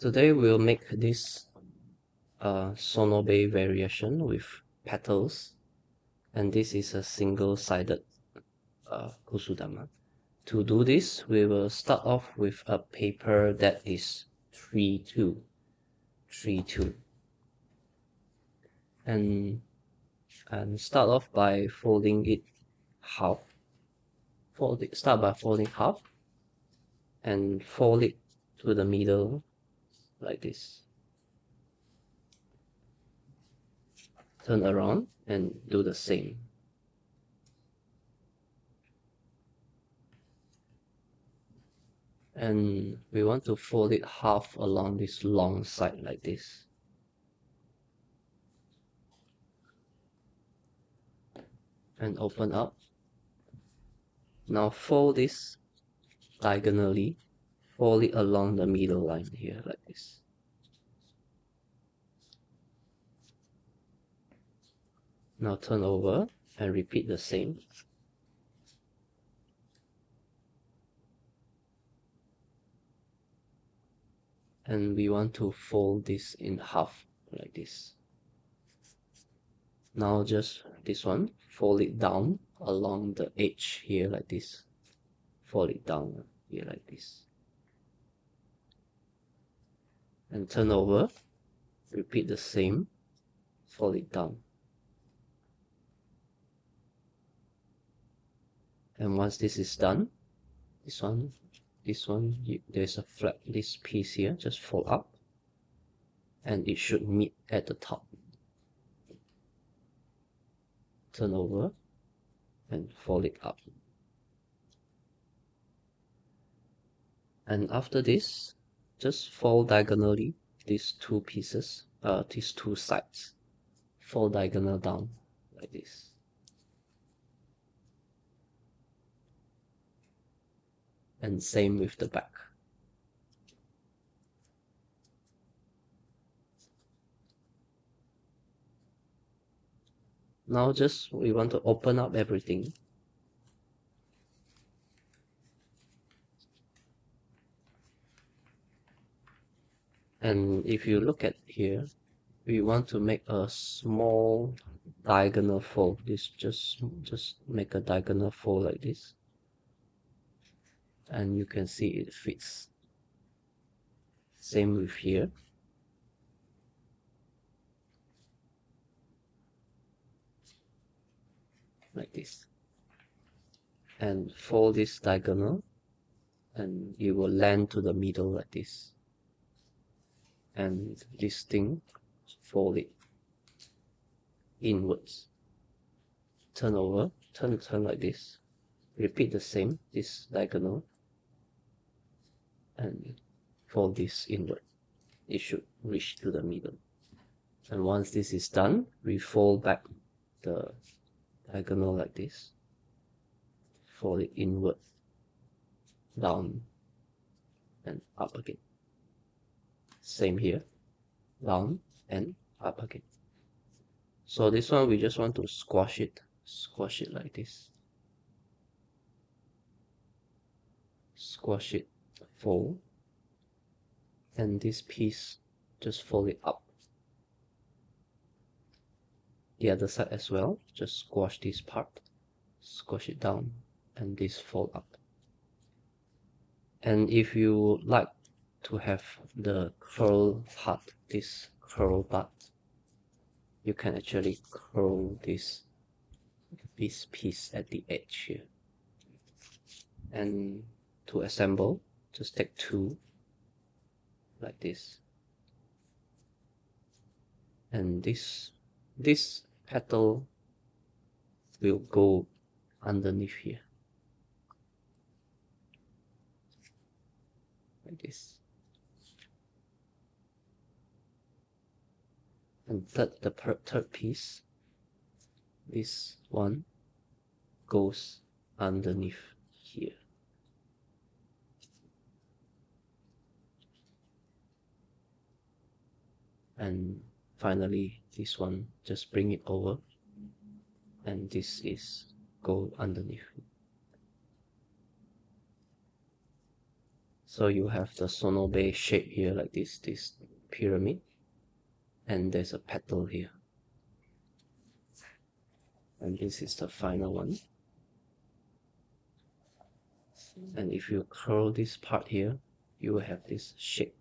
Today we'll make this Sonobe variation with petals, and this is a single-sided kusudama. To do this, we will start off with a paper that is 3-2, and start off by folding it half. Start by folding half, and fold it to the middle like this. Turn around and do the same. And we want to fold it half along this long side like this. And open up. Now fold this diagonally. Fold it along the middle line here like this. Now turn over and repeat the same. And we want to fold this in half like this. Now just this one, fold it down along the edge here like this. Fold it down here like this. And turn over, repeat the same, fold it down. And once this is done, this one, there's a flap, this piece here, just fold up, and it should meet at the top. Turn over, and fold it up. And after this, just fold diagonally these two pieces, these two sides. Fold diagonal down like this. And same with the back. Now we want to open up everything. And if you look at here, we want to make a small diagonal fold. This just make a diagonal fold like this. And you can see it fits. Same with here. Like this. And fold this diagonal, and you will land to the middle like this. And this thing, fold it inwards. Turn over, turn like this. Repeat the same, this diagonal, and fold this inward. It should reach to the middle. And once this is done, we fold back the diagonal like this. Fold it inward, down, and up again. Same here, down and up again. So this one we just want to squash it like this. Squash it, fold, and this piece just fold it up. The other side as well, just squash this part, squash it down, and this fold up. And if you like to have the curl part, this curl part, you can actually curl this piece at the edge here. And to assemble, just take two like this. And this petal will go underneath here. Like this. And the third piece, this one goes underneath here. And finally, this one, just bring it over, and this is go underneath. So you have the sonobe shape here like this pyramid, and there's a petal here. And this is the final one. And if you curl this part here, you will have this shape.